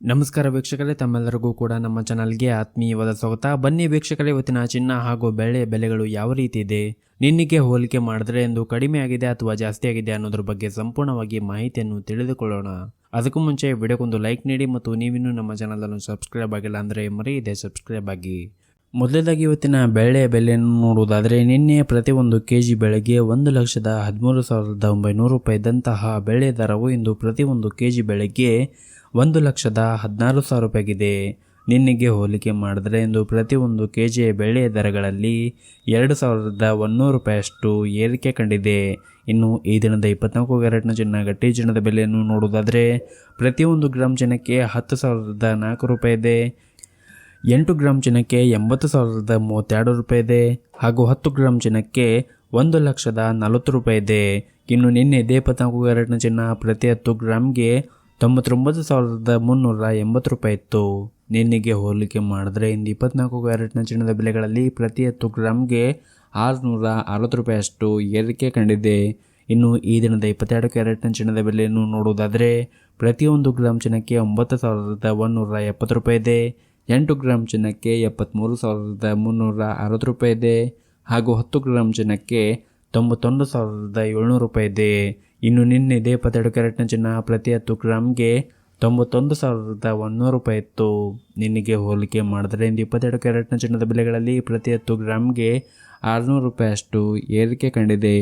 ನಮಸ್ಕಾರ ವೀಕ್ಷಕರೇ, ತಮ್ಮೆಲ್ಲರಿಗೂ ಕೂಡ ನಮ್ಮ ಚಾನಲ್ಗೆ ಆತ್ಮೀಯವಾದ ಸ್ವಾಗತ. ಬನ್ನಿ ವೀಕ್ಷಕರೇ, ಇವತ್ತಿನ ಚಿನ್ನ ಹಾಗೂ ಬೆಳ್ಳಿ ಬೆಲೆಗಳು ಯಾವ ರೀತಿ ಇದೆ, ನಿನ್ನೆಗೆ ಹೋಲಿಕೆ ಮಾಡಿದ್ರೆ ಎಂದು ಕಡಿಮೆ ಆಗಿದೆ ಅಥವಾ ಜಾಸ್ತಿ ಆಗಿದೆ ಅನ್ನೋದ್ರ ಬಗ್ಗೆ ಸಂಪೂರ್ಣವಾಗಿ ಮಾಹಿತಿಯನ್ನು ತಿಳಿದುಕೊಳ್ಳೋಣ. ಅದಕ್ಕೂ ಮುಂಚೆ ವಿಡಿಯೋಗೊಂದು ಲೈಕ್ ನೀಡಿ ಮತ್ತು ನೀವಿನ್ನೂ ನಮ್ಮ ಚಾನಲ್ ಅನ್ನು ಸಬ್ಸ್ಕ್ರೈಬ್ ಆಗಿಲ್ಲ ಅಂದರೆ ಮರೆಯದೆ ಸಬ್ಸ್ಕ್ರೈಬ್ ಆಗಿ. ಮೊದಲದಾಗಿ ಇವತ್ತಿನ ಬೆಳ್ಳಿಯ ಬೆಲೆಯನ್ನು ನೋಡುವುದಾದರೆ, ನಿನ್ನೆ ಪ್ರತಿ ಒಂದು ಕೆಜಿ ಬೆಳೆಗೆ 1,13,900 ರೂಪಾಯಿ ಇದ್ದಂತಹ ಬೆಳ್ಳಿಯ ದರವು ಇಂದು ಪ್ರತಿ ಒಂದು ಕೆಜಿ ಬೆಳೆಗೆ 1,16,000 ರೂಪಾಯಿಗಿದೆ. ನಿನ್ನೆಗೆ ಹೋಲಿಕೆ ಮಾಡಿದರೆ ಇಂದು ಪ್ರತಿ ಒಂದು ಕೆಜಿಯ ಬೆಳ್ಳಿಯ ದರಗಳಲ್ಲಿ 2,100 ರೂಪಾಯಿಯಷ್ಟು ಏರಿಕೆ ಕಂಡಿದೆ. ಇನ್ನು ಈ ದಿನದ 24 ಕ್ಯಾರೆಟ್ನ ಚಿನ್ನ ಗಟ್ಟಿ ಚಿನ್ನದ ಬೆಲೆಯನ್ನು ನೋಡುವುದಾದರೆ, ಪ್ರತಿಯೊಂದು ಗ್ರಾಮ್ ಚಿನ್ನಕ್ಕೆ 10,004 ರೂಪಾಯಿ ಇದೆ. 8 ಗ್ರಾಮ್ ಚಿನ್ನಕ್ಕೆ 80,032 ರೂಪಾಯಿ ಇದೆ ಹಾಗೂ 10 ಗ್ರಾಮ್ ಚಿನ್ನಕ್ಕೆ 1,40,40 ರೂಪಾಯಿ ಇದೆ. ಇನ್ನು ನಿನ್ನೆ ಇದೇ 24 ಕ್ಯಾರೆಟ್ನ ಚಿನ್ನ ಪ್ರತಿ 10 ಗ್ರಾಮ್ಗೆ 99,380 ರೂಪಾಯಿ ಇತ್ತು. ನಿನ್ನೆಗೆ ಹೋಲಿಕೆ ಮಾಡಿದ್ರೆ ಇಂದು 24 ಕ್ಯಾರೆಟ್ನ ಚಿನ್ನದ ಬೆಲೆಗಳಲ್ಲಿ ಪ್ರತಿ 10 ಗ್ರಾಮ್ಗೆ 660 ರೂಪಾಯಿಯಷ್ಟು ಏರಿಕೆ ಕಂಡಿದೆ. ಇನ್ನು ಈ ದಿನದ 22 ಕ್ಯಾರೆಟ್ನ ಚಿನ್ನದ ಬೆಲೆಯನ್ನು ನೋಡುವುದಾದರೆ, ಪ್ರತಿಯೊಂದು ಗ್ರಾಮ್ ಚಿನ್ನಕ್ಕೆ 9,170 ರೂಪಾಯಿ ಇದೆ. 8 ಗ್ರಾಮ್ ಚಿನ್ನಕ್ಕೆ 73,360 ರೂಪಾಯಿ ಇದೆ ಹಾಗೂ 10 ಗ್ರಾಮ್ ಚಿನ್ನಕ್ಕೆ 91,700 ರೂಪಾಯಿ ಇದೆ. ಇನ್ನು ನಿನ್ನೆ ಇದೇ 22 ಕ್ಯಾರೆಟ್ನ ಚಿನ್ನ ಪ್ರತಿ 10 ಗ್ರಾಮ್ಗೆ 91,100 ರೂಪಾಯಿ ಇತ್ತು. ನಿನ್ನೆಗೆ ಹೋಲಿಕೆ ಮಾಡಿದ್ರೆ ಇಂದು 22 ಕ್ಯಾರೆಟ್ನ ಚಿನ್ನದ ಬೆಲೆಗಳಲ್ಲಿ ಪ್ರತಿ 10 ಗ್ರಾಮ್ಗೆ 600 ರೂಪಾಯಿಯಷ್ಟು ಏರಿಕೆ ಕಂಡಿದೆ.